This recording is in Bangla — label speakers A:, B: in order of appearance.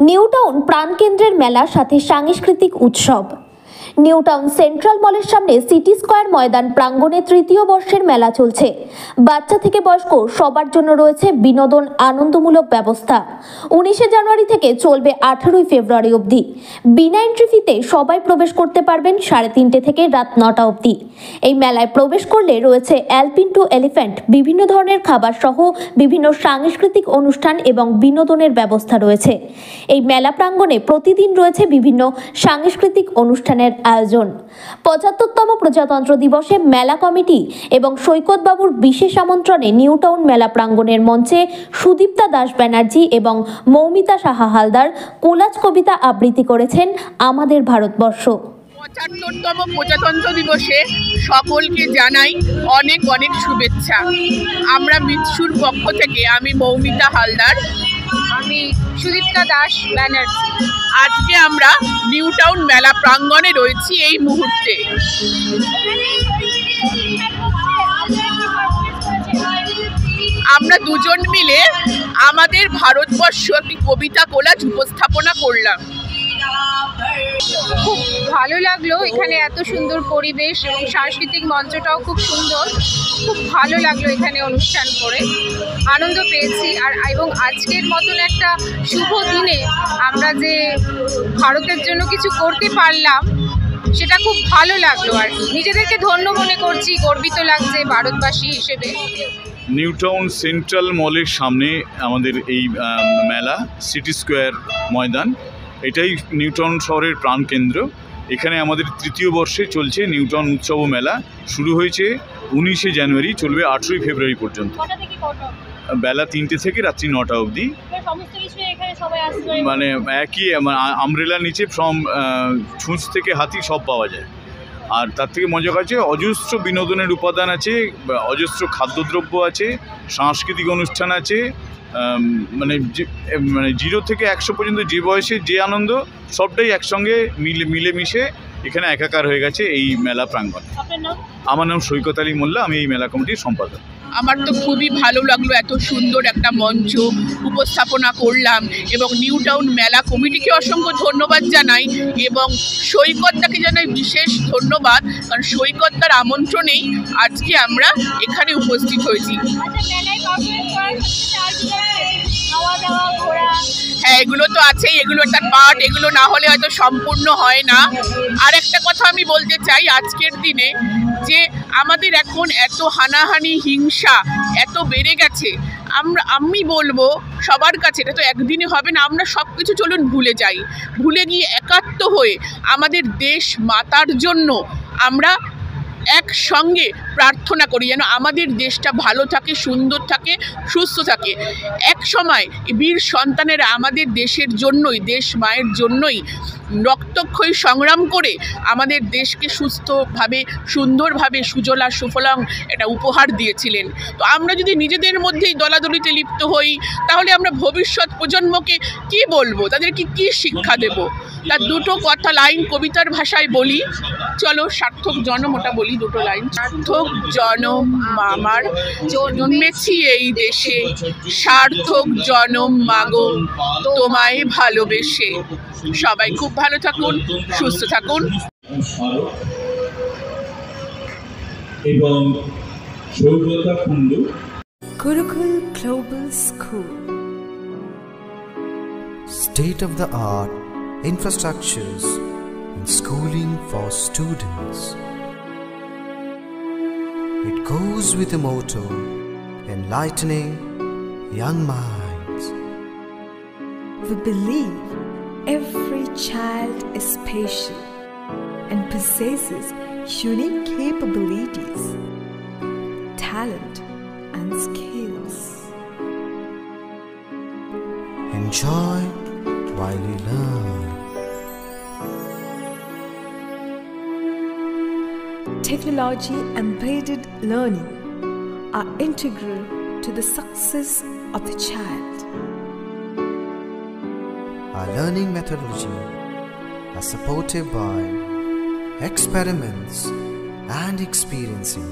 A: নিউটাউন প্রাণকেন্দ্রের মেলার সাথে সাংস্কৃতিক উৎসব। নিউটাউন সেন্ট্রাল মলের সামনে সিটি স্কয়ার ময়দান প্রাঙ্গণে তৃতীয় বর্ষের মেলা চলছে। বাচ্চা থেকে বয়স্ক সবার জন্য রয়েছে বিনোদন আনন্দমূলক ব্যবস্থা। 19 জানুয়ারি থেকে চলবে 18 ফেব্রুয়ারি অবধি। বিনা এন্ট্রি ফিতে সবাই প্রবেশ করতে পারবেন 3:30 থেকে রাত 9টা অবধি। এই মেলায় প্রবেশ করলে রয়েছে অ্যালপিন টু এলিফ্যান্ট, বিভিন্ন ধরনের খাবার সহ বিভিন্ন সাংস্কৃতিক অনুষ্ঠান এবং বিনোদনের ব্যবস্থা রয়েছে। এই মেলা প্রাঙ্গণে প্রতিদিন রয়েছে বিভিন্ন সাংস্কৃতিক অনুষ্ঠানের আয়োজন। 75তম প্রজাতন্ত্র দিবসে মেলা কমিটি এবং সৈকতবাবুর বিশেষ আমন্ত্রণে নিউটাউন মেলা প্রাঙ্গণের মঞ্চে সুদীপ্তা দাস ব্যানার্জি এবং মৌমিতা সাহা হালদার কোলাজ কবিতা আবৃত্তি করেছেন আমাদের ভারতবর্ষ।
B: 75তম প্রজাতন্ত্র দিবসে সকলকে জানাই অনেক অনেক শুভেচ্ছা। আমরা মিৎসুর পক্ষ থেকে আমি মৌমিতা হালদার,
C: আমি সুদীপ্তা দাস ব্যানার্জি।
B: আজকে আমরা নিউটাউন মেলা প্রাঙ্গণে রয়েছি এই মুহূর্তে। আমরা দুজন মিলে আমাদের ভারতবর্ষ একটি কবিতা কোলাজ উপস্থাপনা করলাম।
C: খুব ভালো লাগলো, এখানে এত সুন্দর পরিবেশ এবং সাংস্কৃতিক মঞ্চটাও খুব সুন্দর। খুব ভালো লাগলো এখানে অনুষ্ঠান করে, আনন্দ পেয়েছি। এবং আজকের মতন একটা শুভ দিনে আমরা যে ভারতের জন্য কিছু করতে পারলাম সেটা খুব ভালো লাগলো, আর নিজেদেরকে ধন্য মনে করছি, গর্বিত লাগছে ভারতবাসী হিসেবে।
D: নিউটাউন সেন্ট্রাল মলের সামনে আমাদের এই মেলা, সিটি স্কোয়ার ময়দান, এটাই নিউটাউন শহরের প্রাণকেন্দ্র। এখানে আমাদের তৃতীয় বর্ষে চলছে নিউটাউন উৎসব মেলা। শুরু হয়েছে 19 জানুয়ারি, চলবে 18 ফেব্রুয়ারি পর্যন্ত। বেলা 3টে থেকে রাত্রি 9টা অবধি। মানে একই আমব্রেলার নিচে ফ্রম ছুঁচ থেকে হাতি সব পাওয়া যায়। আর তার থেকে মজা আছে, অজস্র বিনোদনের উপাদান আছে, অজস্র খাদ্যদ্রব্য আছে, সাংস্কৃতিক অনুষ্ঠান আছে। মানে 0 থেকে 100 পর্যন্ত যে বয়সে যে আনন্দ সবটাই একসঙ্গে মিলেমিশে এখানে একাকার হয়ে গেছে এই মেলা প্রাঙ্গণে। আমার নাম সৈকত আলী মোল্লা, আমি এই মেলা কমিটির সম্পাদক।
B: আমার তো খুবই ভালো লাগলো, এত সুন্দর একটা মঞ্চ উপস্থাপনা করলাম এবং নিউটাউন মেলা কমিটিকে অসংখ্য ধন্যবাদ জানাই এবং সৈকতদাকে জানাই বিশেষ ধন্যবাদ, কারণ সৈকতদার আমন্ত্রণেই আজকে আমরা এখানে উপস্থিত হয়েছি। হ্যাঁ, এগুলো তো আছেই, এগুলো একটা পার্ট, এগুলো না হলে হয়তো সম্পূর্ণ হয় না। আর একটা কথা আমি বলতে চাই, আজকের দিনে যে আমাদের এখন এত হানাহানি, হিংসা এত বেড়ে গেছে, আমি বলবো সবার কাছে, এটা তো একদিনে হবে না, আমরা সব কিছু চলুন ভুলে যাই, ভুলে গিয়ে একাত্ম হয়ে আমাদের দেশ মাতার জন্য আমরা একসঙ্গে প্রার্থনা করি যেন আমাদের দেশটা ভালো থাকে, সুন্দর থাকে, সুস্থ থাকে। এক সময় বীর সন্তানেরা আমাদের দেশের জন্যই, দেশ মায়ের জন্যই রক্তক্ষয়ী সংগ্রাম করে আমাদের দেশকে সুস্থভাবে, সুন্দরভাবে, সুজলা সুফলং এটা উপহার দিয়েছিলেন। তো আমরা যদি নিজেদের মধ্যেই দলাদলিতে লিপ্ত হই, তাহলে আমরা ভবিষ্যৎ প্রজন্মকে কি বলবো, তাদেরকে কি শিক্ষা দেব? তার দুটো কথা লাইন কবিতার ভাষায় বলি, চলো। সার্থক জনম, ওটা বলি দুটো লাইন। সার্থক জনম আমার, জন্মেছি এই দেশে, সার্থক জনম মাগো তোমায় ভালোবেসে। সবাই খুব ভালো থাকুন, সুস্থ থাকুন।
E: এবং Saugata Kundu,
F: Gurukul Global School. State-of-the-art infrastructures and schooling for students. It goes with the motto, enlightening young minds.
G: We believe every child is special and possesses unique capabilities, talent and skills.
F: Enjoy while you learn.
G: Technology embedded learning are integral to the success of the child.
F: Our learning methodology are supported by experiments and experiencing